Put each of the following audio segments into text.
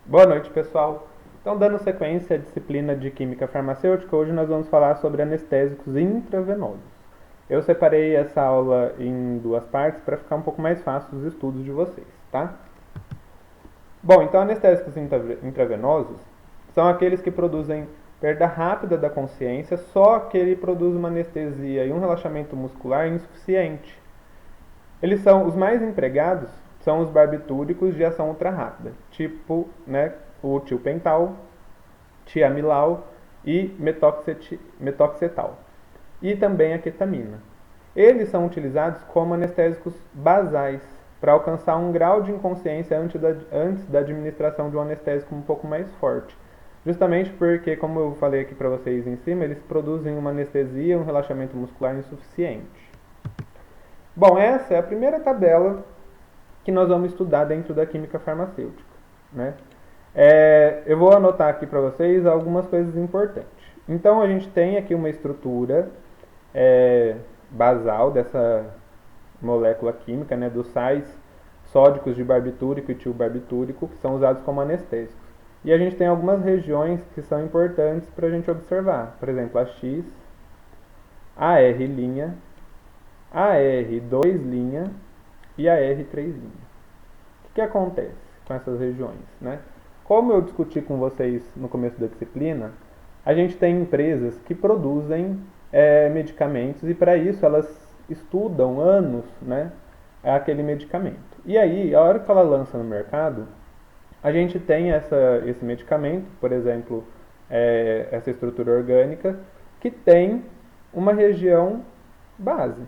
Boa noite, pessoal. Então, dando sequência à disciplina de Química Farmacêutica, hoje nós vamos falar sobre anestésicos intravenosos. Eu separei essa aula em duas partes para ficar um pouco mais fácil os estudos de vocês, tá? Bom, então anestésicos intravenosos são aqueles que produzem perda rápida da consciência, só que ele produz uma anestesia e um relaxamento muscular insuficiente. Eles são os mais empregados, são os barbitúricos de ação ultra rápida, tipo, o tilpental, tiamilau e metoxetal, e também a ketamina. Eles são utilizados como anestésicos basais para alcançar um grau de inconsciência antes da administração de um anestésico um pouco mais forte. Justamente porque, como eu falei aqui para vocês em cima, eles produzem uma anestesia e um relaxamento muscular insuficiente. Bom, essa é a primeira tabela que nós vamos estudar dentro da química farmacêutica, né? Eu vou anotar aqui para vocês algumas coisas importantes. Então, a gente tem aqui uma estrutura basal dessa molécula química, né, dos sais sódicos de barbitúrico e tilbarbitúrico, que são usados como anestésicos. E a gente tem algumas regiões que são importantes para a gente observar. Por exemplo, a X, a R', a R2' e a R3'. O que acontece com essas regiões, né? Como eu discuti com vocês no começo da disciplina, a gente tem empresas que produzem medicamentos e para isso elas estudam anos, né, aquele medicamento. E aí, a hora que ela lança no mercado, a gente tem esse medicamento, por exemplo, essa estrutura orgânica, que tem uma região base,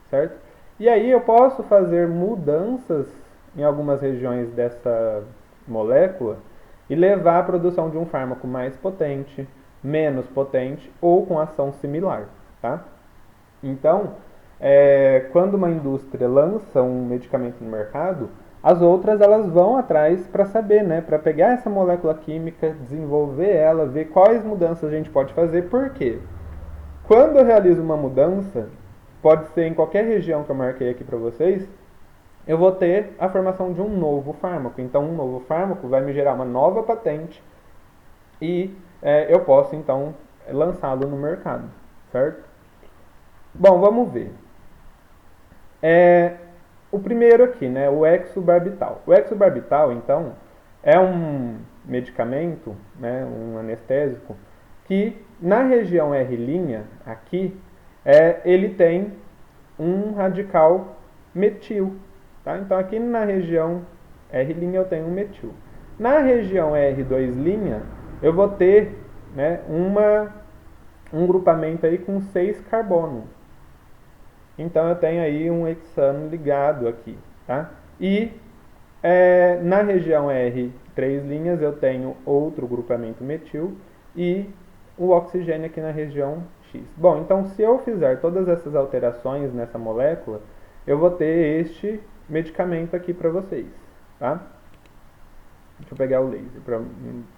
certo? E aí eu posso fazer mudanças em algumas regiões dessa molécula e levar à produção de um fármaco mais potente, menos potente ou com ação similar, tá? Então, quando uma indústria lança um medicamento no mercado, as outras elas vão atrás para saber, né, para pegar essa molécula química, desenvolver ela, ver quais mudanças a gente pode fazer. Por quê? Quando eu realizo uma mudança, pode ser em qualquer região que eu marquei aqui para vocês, eu vou ter a formação de um novo fármaco. Então, um novo fármaco vai me gerar uma nova patente e eu posso, então, lançá-lo no mercado, certo? Bom, vamos ver. O primeiro aqui, né, o exobarbital. O exobarbital, então, é um medicamento, né, um anestésico, que na região R' aqui, ele tem um radical metil. Tá? Então aqui na região R' eu tenho um metil. Na região R2', eu vou ter, né, um grupamento aí com 6 carbono. Então eu tenho aí um hexano ligado aqui. Tá? E na região R3' eu tenho outro grupamento metil e o oxigênio aqui na região X. Bom, então se eu fizer todas essas alterações nessa molécula, eu vou ter este medicamento aqui para vocês, tá? Deixa eu pegar o laser para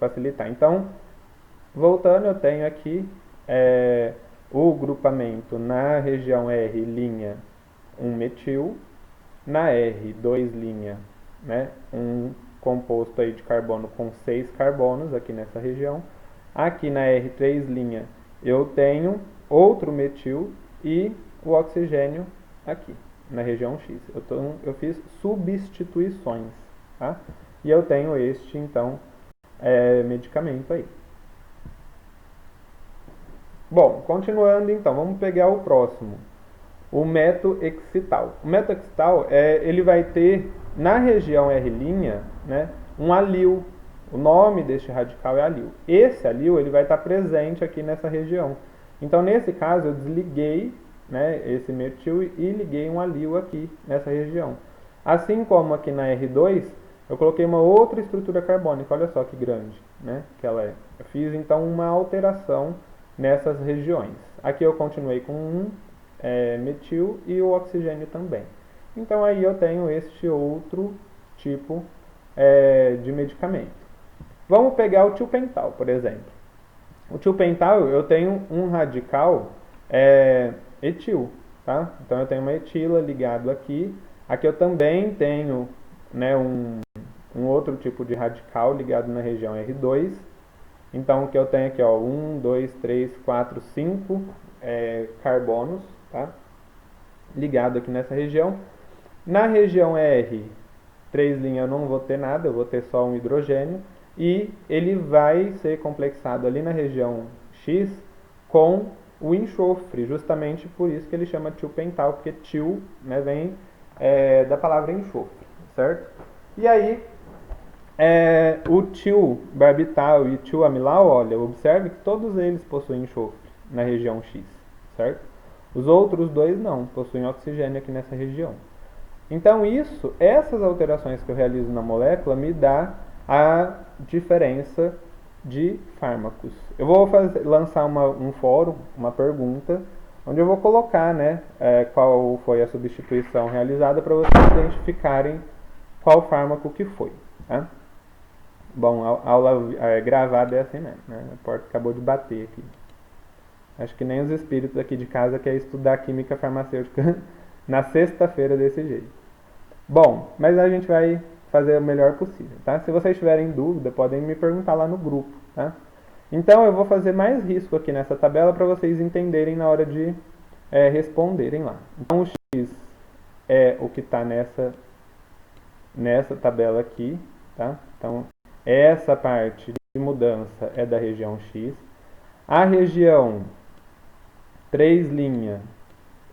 facilitar. Então, voltando, eu tenho aqui o grupamento na região R', um metil, na R2', né, um composto aí de carbono com 6 carbonos aqui nessa região. Aqui na R3' eu tenho outro metil e o oxigênio aqui na região X. Eu fiz substituições, tá? E eu tenho este, então, medicamento aí. Bom, continuando então, vamos pegar o próximo, o metoexital. O metoexital, ele vai ter na região R', né, um alil. O nome deste radical é alil. Esse alil ele vai estar presente aqui nessa região. Então, nesse caso, eu desliguei, né, esse metil e liguei um alil aqui nessa região. Assim como aqui na R2, eu coloquei uma outra estrutura carbônica. Olha só que grande, né, que ela é. Eu fiz então uma alteração nessas regiões. Aqui eu continuei com um metil e o oxigênio também. Então aí eu tenho este outro tipo de medicamento. Vamos pegar o tilpental, por exemplo. O tilpental eu tenho um radical etil, tá? Então eu tenho uma etila ligado aqui. Aqui eu também tenho, né, um outro tipo de radical ligado na região R2. Então, o que eu tenho aqui, ó, 1, 2, 3, 4, 5 carbonos, tá? Ligado aqui nessa região. Na região R, 3' eu não vou ter nada, eu vou ter só um hidrogênio. E ele vai ser complexado ali na região X com o enxofre, justamente por isso que ele chama tiopental, porque tio, né, vem da palavra enxofre, certo? E aí, o tio-barbital e o tio-amilau, olha, observe que todos eles possuem enxofre na região X, certo? Os outros dois não, possuem oxigênio aqui nessa região. Então essas alterações que eu realizo na molécula me dá a diferença de fármacos. Eu vou lançar um fórum, uma pergunta, onde eu vou colocar, né, qual foi a substituição realizada para vocês identificarem qual fármaco que foi, tá? Bom, a aula gravada é assim mesmo, né? A porta acabou de bater aqui. Acho que nem os espíritos aqui de casa querem estudar química farmacêutica na sexta-feira desse jeito. Bom, mas a gente vai fazer o melhor possível, tá? Se vocês tiverem dúvida, podem me perguntar lá no grupo, tá? Então eu vou fazer mais risco aqui nessa tabela para vocês entenderem na hora de responderem lá. Então o X é o que está nessa tabela aqui, tá? Então essa parte de mudança é da região X. A região 3'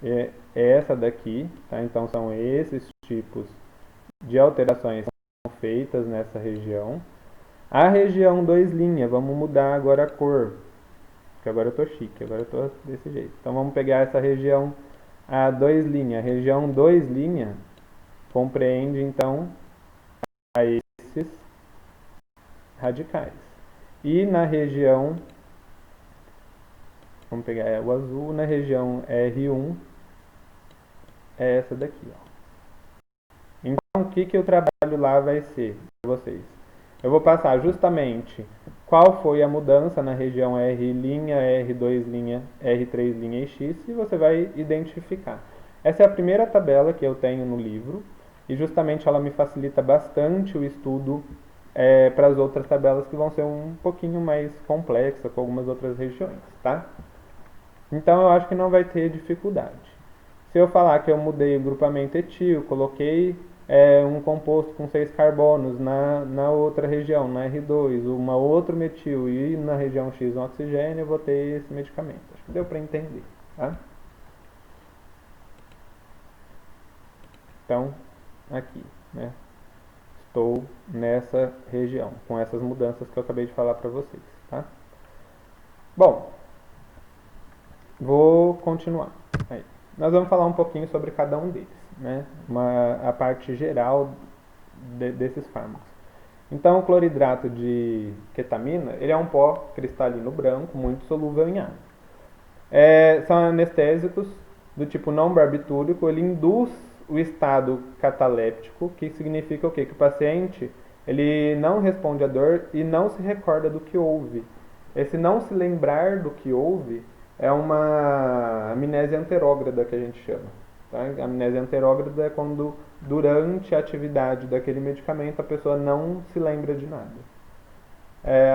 é essa daqui, tá? Então são esses tipos de alterações que são feitas nessa região. A região 2', vamos mudar agora a cor, porque agora eu tô chique, agora eu tô desse jeito. Então vamos pegar essa região a 2'. A região 2' compreende então a esses radicais. E na região, vamos pegar o azul, na região R1 é essa daqui, ó. Então, o que o trabalho lá vai ser para vocês? Eu vou passar justamente qual foi a mudança na região R', R2', R3' e X, e você vai identificar. Essa é a primeira tabela que eu tenho no livro, e justamente ela me facilita bastante o estudo para as outras tabelas que vão ser um pouquinho mais complexas, com algumas outras regiões, tá? Então, eu acho que não vai ter dificuldade. Se eu falar que eu mudei o grupamento etil, coloquei um composto com 6 carbonos na outra região, na R2, uma outro metil e na região X um oxigênio, eu vou ter esse medicamento. Acho que deu para entender, tá? Então, aqui, né? Estou nessa região, com essas mudanças que eu acabei de falar para vocês, tá? Bom, vou continuar. Aí. Nós vamos falar um pouquinho sobre cada um deles, né? A parte geral desses fármacos. Então, o cloridrato de ketamina, ele é um pó cristalino branco, muito solúvel em água. São anestésicos do tipo não barbitúrico, ele induz o estado cataléptico, que significa o quê? Que o paciente ele não responde à dor e não se recorda do que houve. Esse não se lembrar do que houve é uma amnésia anterógrada que a gente chama. Tá? A amnésia anterógrada é quando, durante a atividade daquele medicamento, a pessoa não se lembra de nada.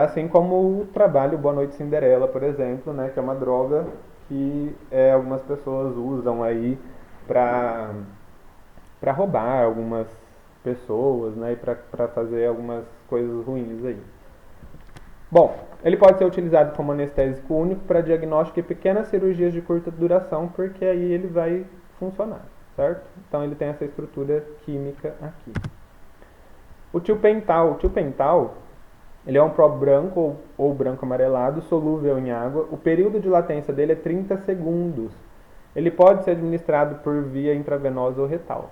Assim como o trabalho Boa Noite Cinderela, por exemplo, né, que é uma droga que algumas pessoas usam aí para roubar algumas pessoas, né, e para fazer algumas coisas ruins aí. Bom, ele pode ser utilizado como anestésico único para diagnóstico e pequenas cirurgias de curta duração, porque aí ele vai funcionar, certo? Então ele tem essa estrutura química aqui. O tiopental, ele é um pó branco ou branco amarelado, solúvel em água. O período de latência dele é 30 segundos. Ele pode ser administrado por via intravenosa ou retal.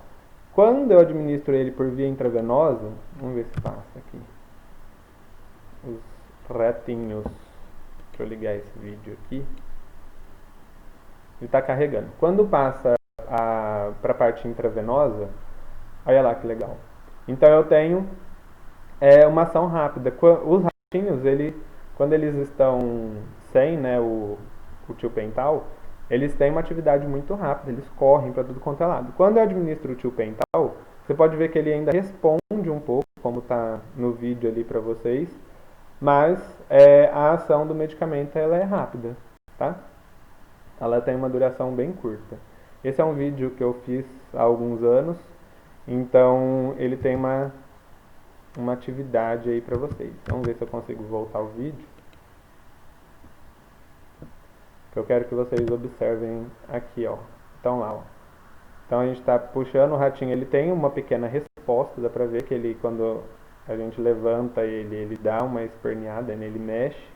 Quando eu administro ele por via intravenosa, vamos ver se passa aqui. Os ratinhos. Deixa eu ligar esse vídeo aqui. Ele está carregando. Quando passa para a parte intravenosa, olha lá que legal. Então eu tenho uma ação rápida. Os ratinhos, quando eles estão sem, né, o tiopental, eles têm uma atividade muito rápida, eles correm para tudo quanto é lado. Quando eu administro o tiopental, você pode ver que ele ainda responde um pouco, como como está no vídeo ali para vocês, mas a ação do medicamento ela é rápida, tá? Ela tem uma duração bem curta. Esse é um vídeo que eu fiz há alguns anos, então ele tem uma atividade aí para vocês. Vamos ver se eu consigo voltar o vídeo. Que eu quero que vocês observem aqui, ó. Então lá, ó. Então a gente está puxando o ratinho, ele tem uma pequena resposta, dá pra ver que ele, quando a gente levanta ele, ele dá uma esperneada, né? Ele mexe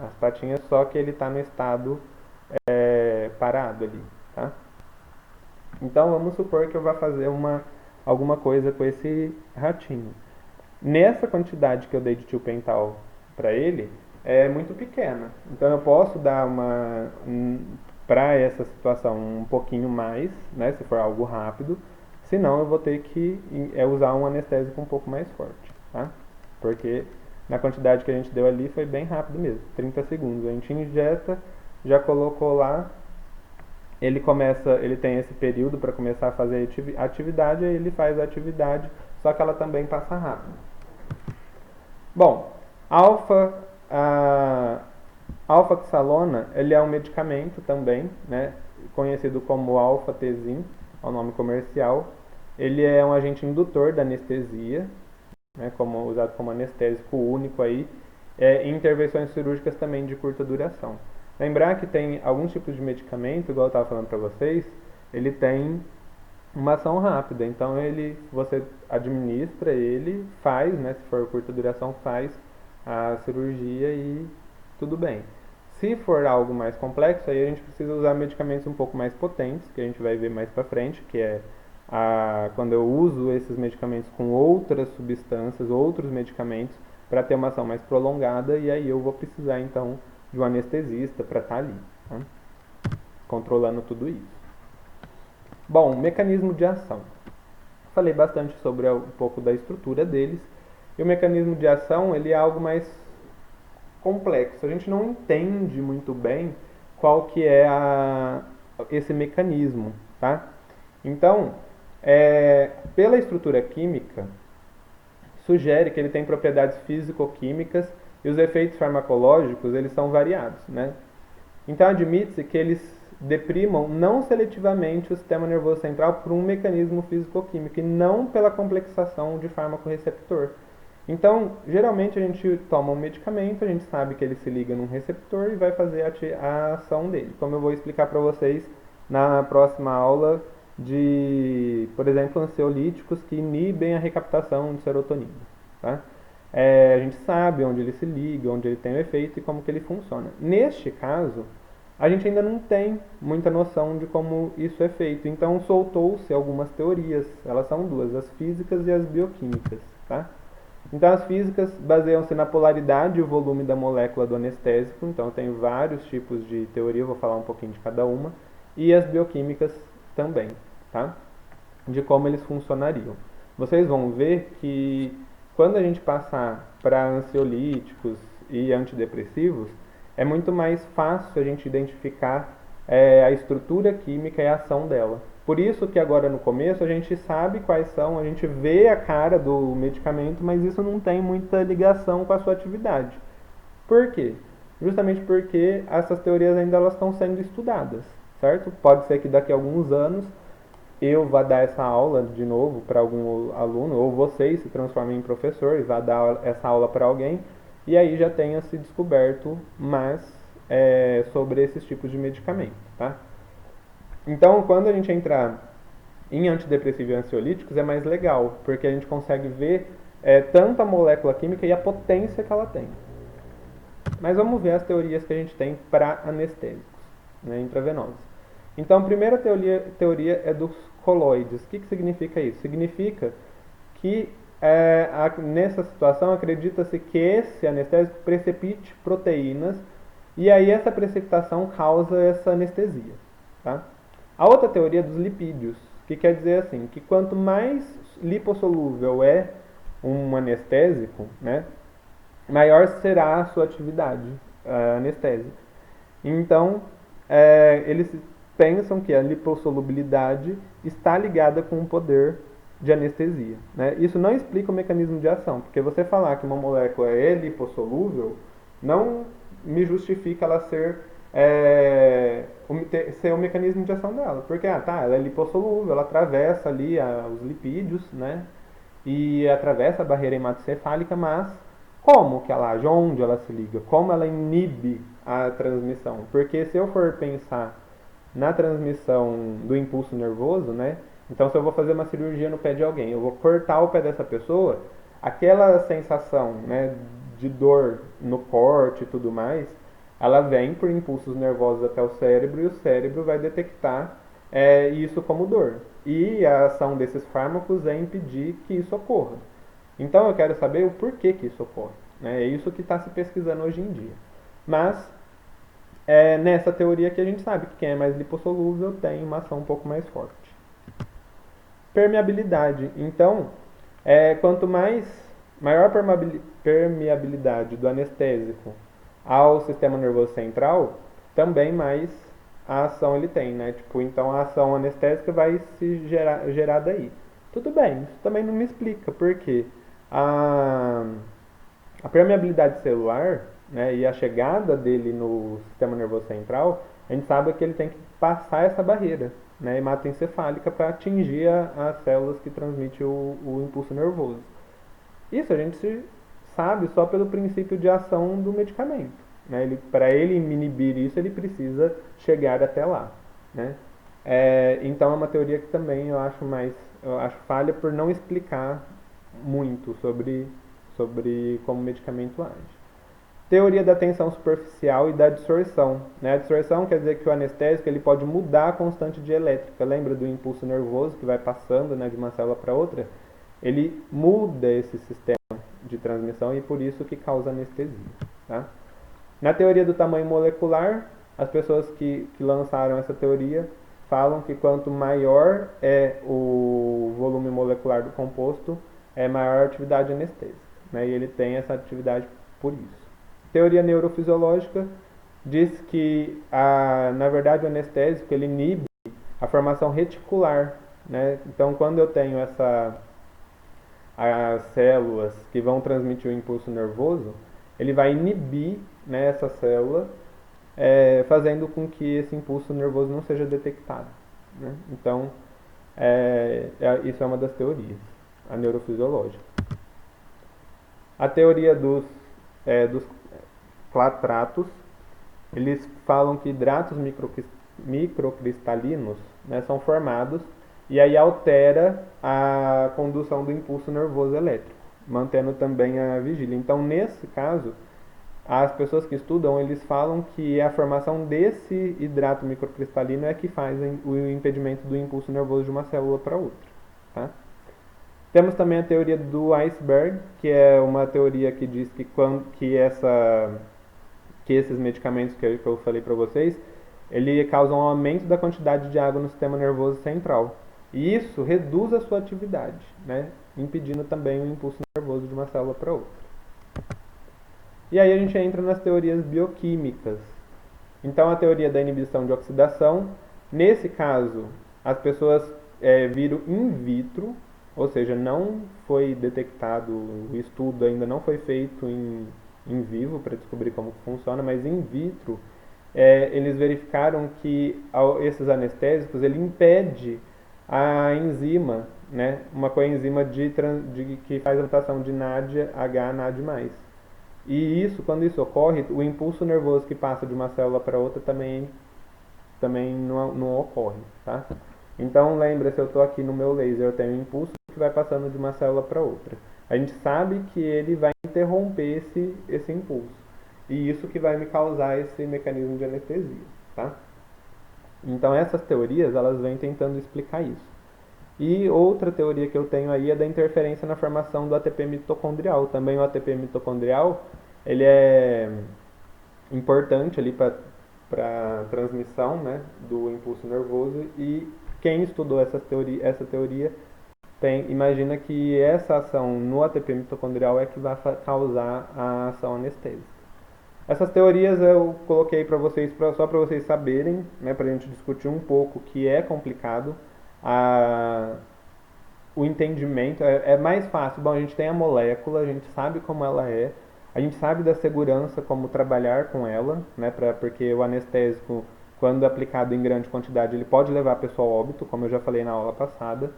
as patinhas, só que ele está no estado parado ali, tá? Então vamos supor que eu vá fazer alguma coisa com esse ratinho. Nessa quantidade que eu dei de tio pental para ele, é muito pequena. Então eu posso dar para essa situação um pouquinho mais, né, se for algo rápido. Senão eu vou ter que usar um anestésico um pouco mais forte, tá? Porque na quantidade que a gente deu ali foi bem rápido mesmo, 30 segundos. A gente injeta, já colocou lá, ele tem esse período para começar a fazer a atividade, aí ele faz a atividade, só que ela também passa rápido. Bom, alfaxalona, ele é um medicamento também, né, conhecido como alfa-tezin, é o nome comercial. Ele é um agente indutor da anestesia, né, usado como anestésico único aí, em intervenções cirúrgicas também de curta duração. Lembrar que tem alguns tipos de medicamento, igual eu estava falando para vocês, ele tem uma ação rápida, então você administra ele, faz, né, se for curta duração, faz a cirurgia e tudo bem. Se for algo mais complexo, aí a gente precisa usar medicamentos um pouco mais potentes, que a gente vai ver mais para frente, que é quando eu uso esses medicamentos com outras substâncias, outros medicamentos, para ter uma ação mais prolongada, e aí eu vou precisar então de um anestesista para estar ali, tá? Controlando tudo isso. Bom, mecanismo de ação. Falei bastante sobre um pouco da estrutura deles, e o mecanismo de ação ele é algo mais complexo. A gente não entende muito bem qual que é esse mecanismo, tá? Então, pela estrutura química, sugere que ele tem propriedades físico-químicas e os efeitos farmacológicos eles são variados, né? Então admite-se que eles deprimam não seletivamente o sistema nervoso central por um mecanismo físico-químico e não pela complexação de fármaco-receptor. Então, geralmente a gente toma um medicamento, a gente sabe que ele se liga num receptor e vai fazer a ação dele, como eu vou explicar para vocês na próxima aula de, por exemplo, ansiolíticos que inibem a recaptação de serotonina, tá? A gente sabe onde ele se liga, onde ele tem o efeito e como que ele funciona. Neste caso, a gente ainda não tem muita noção de como isso é feito, então soltou-se algumas teorias, elas são duas, as físicas e as bioquímicas, tá? Então as físicas baseiam-se na polaridade e o volume da molécula do anestésico, então tem vários tipos de teoria, eu vou falar um pouquinho de cada uma, e as bioquímicas também, tá? De como eles funcionariam. Vocês vão ver que quando a gente passar para ansiolíticos e antidepressivos, é muito mais fácil a gente identificar a estrutura química e a ação dela. Por isso que agora no começo a gente sabe quais são, a gente vê a cara do medicamento, mas isso não tem muita ligação com a sua atividade. Por quê? Justamente porque essas teorias ainda elas estão sendo estudadas, certo? Pode ser que daqui a alguns anos eu vá dar essa aula de novo para algum aluno, ou vocês se transformem em professor e vá dar essa aula para alguém, e aí já tenha se descoberto mais sobre esses tipos de medicamento, tá? Então, quando a gente entrar em antidepressivos e ansiolíticos, é mais legal, porque a gente consegue ver tanto a molécula química e a potência que ela tem. Mas vamos ver as teorias que a gente tem para anestésicos, né, intravenosos. Então, a primeira teoria é dos coloides. O que significa isso? Significa que nessa situação acredita-se que esse anestésico precipite proteínas e aí essa precipitação causa essa anestesia, tá? A outra teoria é dos lipídios, que quer dizer assim, que quanto mais lipossolúvel é um anestésico, né, maior será a sua atividade anestésica. Então, eles pensam que a lipossolubilidade está ligada com o poder de anestesia, né? Isso não explica o mecanismo de ação, porque você falar que uma molécula é lipossolúvel não me justifica ela ser o mecanismo de ação dela, porque ela é lipossolúvel, ela atravessa ali os lipídios, né? E atravessa a barreira hematocefálica, mas como que ela age? Onde ela se liga? Como ela inibe a transmissão? Porque se eu for pensar na transmissão do impulso nervoso, né? Então, se eu vou fazer uma cirurgia no pé de alguém, eu vou cortar o pé dessa pessoa, aquela sensação, né, de dor no corte e tudo mais, ela vem por impulsos nervosos até o cérebro e o cérebro vai detectar isso como dor. E a ação desses fármacos é impedir que isso ocorra. Então, eu quero saber o porquê que isso ocorre. Né? É isso que está se pesquisando hoje em dia. Mas é nessa teoria que a gente sabe que quem é mais lipossolúvel tem uma ação um pouco mais forte. Permeabilidade. Então, quanto maior permeabilidade do anestésico ao sistema nervoso central, também mais a ação ele tem, né? Tipo, então a ação anestésica vai se gerar daí. Tudo bem, isso também não me explica por quê. A permeabilidade celular, né, e a chegada dele no sistema nervoso central, a gente sabe que ele tem que passar essa barreira, né, hematoencefálica para atingir as células que transmitem o impulso nervoso. Isso a gente sabe só pelo princípio de ação do medicamento. Né? Para ele inibir isso, ele precisa chegar até lá. Né? Então é uma teoria que também eu acho falha por não explicar muito sobre como o medicamento age. Teoria da tensão superficial e da distorção. Né? A distorção quer dizer que o anestésico ele pode mudar a constante de elétrica. Lembra do impulso nervoso que vai passando, né, de uma célula para outra? Ele muda esse sistema de transmissão e por isso que causa anestesia. Tá? Na teoria do tamanho molecular, as pessoas que lançaram essa teoria falam que quanto maior é o volume molecular do composto, é maior a atividade anestésica. Né? E ele tem essa atividade por isso. Teoria neurofisiológica diz que, na verdade, o anestésico ele inibe a formação reticular. Né? Então, quando eu tenho as células que vão transmitir o impulso nervoso, ele vai inibir, né, essa célula, fazendo com que esse impulso nervoso não seja detectado. Né? Então, isso é uma das teorias, a neurofisiológica. A teoria dos clatratos, eles falam que hidratos microcristalinos, né, são formados e aí altera a condução do impulso nervoso elétrico, mantendo também a vigília. Então, nesse caso, as pessoas que estudam, eles falam que a formação desse hidrato microcristalino é que faz o impedimento do impulso nervoso de uma célula para outra. Tá? Temos também a teoria do iceberg, que é uma teoria que diz que esses medicamentos que eu falei para vocês, ele causam um aumento da quantidade de água no sistema nervoso central. E isso reduz a sua atividade, né? Impedindo também o impulso nervoso de uma célula para outra. E aí a gente entra nas teorias bioquímicas. Então a teoria da inibição de oxidação, nesse caso, as pessoas viram in vitro, ou seja, não foi detectado, o estudo ainda não foi feito em vivo para descobrir como funciona, mas in vitro eles verificaram que esses anestésicos ele impede a enzima, né, uma coenzima que faz a mutação de NAD+H, NAD+. E isso, quando isso ocorre, o impulso nervoso que passa de uma célula para outra também não ocorre, tá? Então lembra, se eu estou aqui no meu laser, eu tenho um impulso que vai passando de uma célula para outra. A gente sabe que ele vai interromper esse impulso. E isso que vai me causar esse mecanismo de anestesia, tá? Então essas teorias, elas vêm tentando explicar isso. E outra teoria que eu tenho aí é da interferência na formação do ATP mitocondrial. Também o ATP mitocondrial, ele é importante ali para a transmissão, né, do impulso nervoso, e quem estudou essa teoria imagina que essa ação no ATP mitocondrial é que vai causar a ação anestésica. Essas teorias eu coloquei para vocês só para vocês saberem, né, para a gente discutir um pouco que é complicado. o entendimento é mais fácil. Bom, a gente tem a molécula, a gente sabe como ela é, a gente sabe da segurança, como trabalhar com ela, né, porque o anestésico, quando aplicado em grande quantidade, ele pode levar a pessoa ao óbito, como eu já falei na aula passada.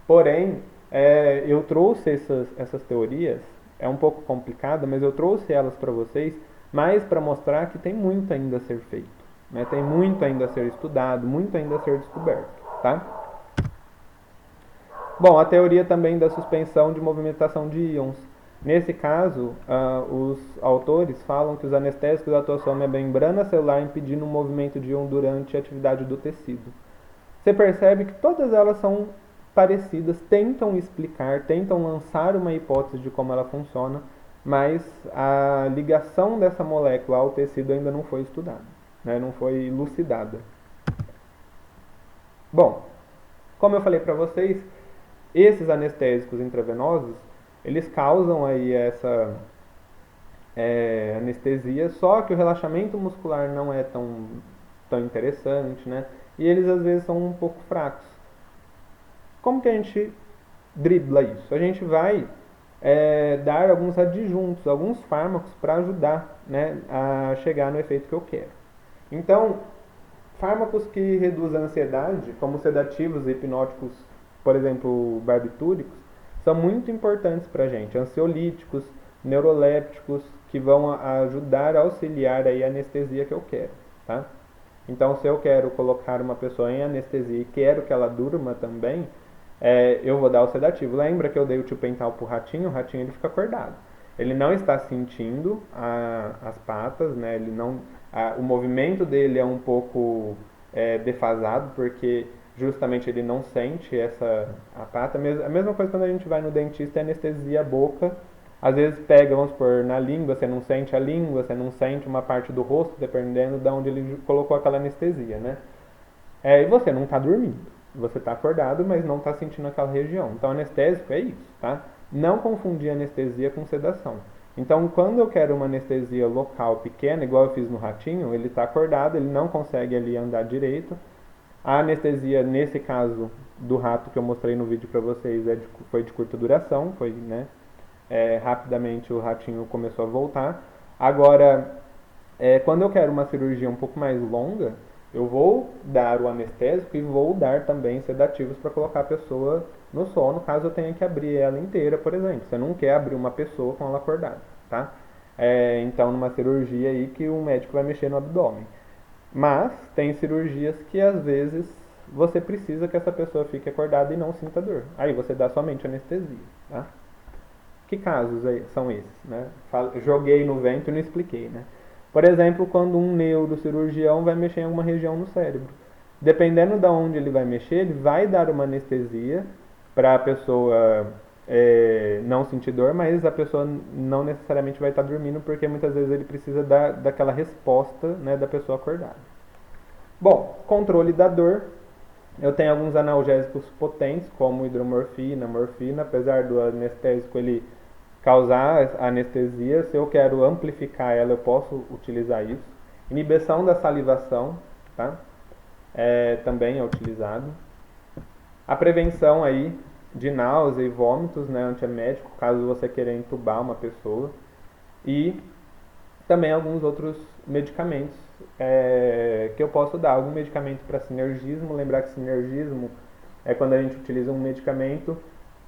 Porém, eu trouxe essas teorias, é um pouco complicado, mas eu trouxe elas para vocês, mais para mostrar que tem muito ainda a ser feito, né? Tem muito ainda a ser estudado, muito ainda a ser descoberto, tá? Bom, a teoria também da suspensão de movimentação de íons. Nesse caso, os autores falam que os anestésicos atuam sobre a membrana celular impedindo o movimento de íon durante a atividade do tecido. Você percebe que todas elas são parecidas, tentam explicar, tentam lançar uma hipótese de como ela funciona, mas a ligação dessa molécula ao tecido ainda não foi estudada, né? Não foi elucidada. Bom, como eu falei para vocês, esses anestésicos intravenosos, eles causam aí essa anestesia, só que o relaxamento muscular não é tão interessante, né? E eles às vezes são um pouco fracos. Como que a gente dribla isso? A gente vai dar alguns adjuntos, alguns fármacos para ajudar, né, a chegar no efeito que eu quero. Então, fármacos que reduzem a ansiedade, como sedativos e hipnóticos, por exemplo, barbitúricos, são muito importantes para a gente. Ansiolíticos, neurolépticos, que vão ajudar a auxiliar aí a anestesia que eu quero, tá? Então, se eu quero colocar uma pessoa em anestesia e quero que ela durma também, eu vou dar o sedativo. Lembra que eu dei o tiopental pro ratinho? O ratinho ele fica acordado. Ele não está sentindo as patas, né? Ele não, o movimento dele é um pouco defasado, porque justamente ele não sente a pata. A mesma coisa quando a gente vai no dentista e anestesia a boca. Às vezes pega, vamos supor, na língua, você não sente a língua, você não sente uma parte do rosto, dependendo de onde ele colocou aquela anestesia, né? E você não está dormindo. Você está acordado, mas não está sentindo aquela região. Então, anestésico é isso, tá? Não confundir anestesia com sedação. Então, quando eu quero uma anestesia local pequena, igual eu fiz no ratinho, ele está acordado, ele não consegue ali andar direito. A anestesia, nesse caso do rato que eu mostrei no vídeo para vocês, foi de curta duração, foi, né? Rapidamente o ratinho começou a voltar. Agora, quando eu quero uma cirurgia um pouco mais longa, eu vou dar o anestésico e vou dar também sedativos para colocar a pessoa no sono, caso eu tenha que abrir ela inteira, por exemplo. Você não quer abrir uma pessoa com ela acordada, tá? Então, numa cirurgia aí que o médico vai mexer no abdômen. Mas tem cirurgias que às vezes você precisa que essa pessoa fique acordada e não sinta dor. Aí você dá somente anestesia, tá? Que casos são esses, né? Joguei no vento e não expliquei, né? Por exemplo, quando um neurocirurgião vai mexer em alguma região no cérebro. Dependendo de onde ele vai mexer, ele vai dar uma anestesia para a pessoa não sentir dor, mas a pessoa não necessariamente vai estar dormindo, porque muitas vezes ele precisa daquela resposta, né, da pessoa acordada. Bom, controle da dor. Eu tenho alguns analgésicos potentes, como hidromorfina, morfina, apesar do anestésico ele causar anestesia. Se eu quero amplificar ela, eu posso utilizar isso. Inibição da salivação, tá? Também é utilizado. A prevenção aí de náusea e vômitos, né, antiemético, caso você queira entubar uma pessoa. E também alguns outros medicamentos que eu posso dar. Algum medicamento para sinergismo. Lembrar que sinergismo é quando a gente utiliza um medicamento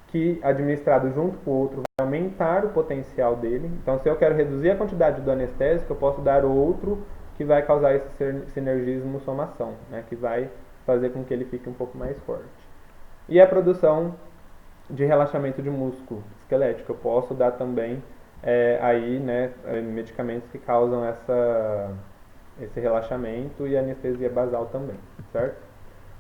que, administrado junto com o outro, vai aumentar o potencial dele. Então, se eu quero reduzir a quantidade do anestésico, eu posso dar outro que vai causar esse sinergismo somação, né, que vai fazer com que ele fique um pouco mais forte. E a produção de relaxamento de músculo esquelético. Eu posso dar também aí, né, medicamentos que causam esse relaxamento e anestesia basal também, certo?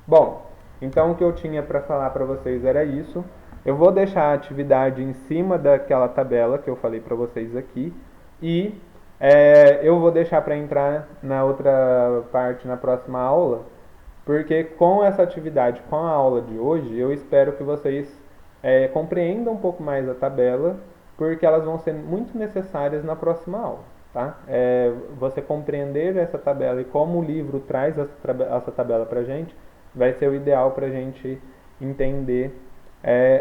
Bom, então o que eu tinha para falar para vocês era isso. Eu vou deixar a atividade em cima daquela tabela que eu falei para vocês aqui e eu vou deixar para entrar na outra parte na próxima aula, porque com essa atividade, com a aula de hoje, eu espero que vocês compreendam um pouco mais a tabela, porque elas vão ser muito necessárias na próxima aula, tá? Você compreender essa tabela e como o livro traz essa tabela pra gente, vai ser o ideal pra gente entender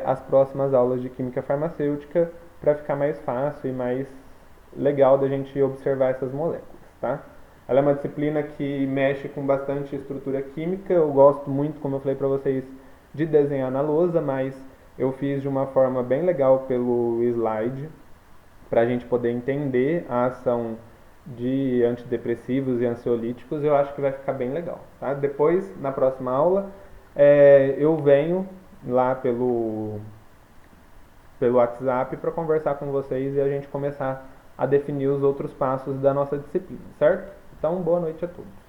as próximas aulas de Química Farmacêutica para ficar mais fácil e mais legal da gente observar essas moléculas, tá? Ela é uma disciplina que mexe com bastante estrutura química. Eu gosto muito, como eu falei para vocês, de desenhar na lousa, mas eu fiz de uma forma bem legal pelo slide, para a gente poder entender a ação de antidepressivos e ansiolíticos. Eu acho que vai ficar bem legal, tá? Depois, na próxima aula, eu venho lá pelo WhatsApp para conversar com vocês e a gente começar a definir os outros passos da nossa disciplina, certo? Então, boa noite a todos.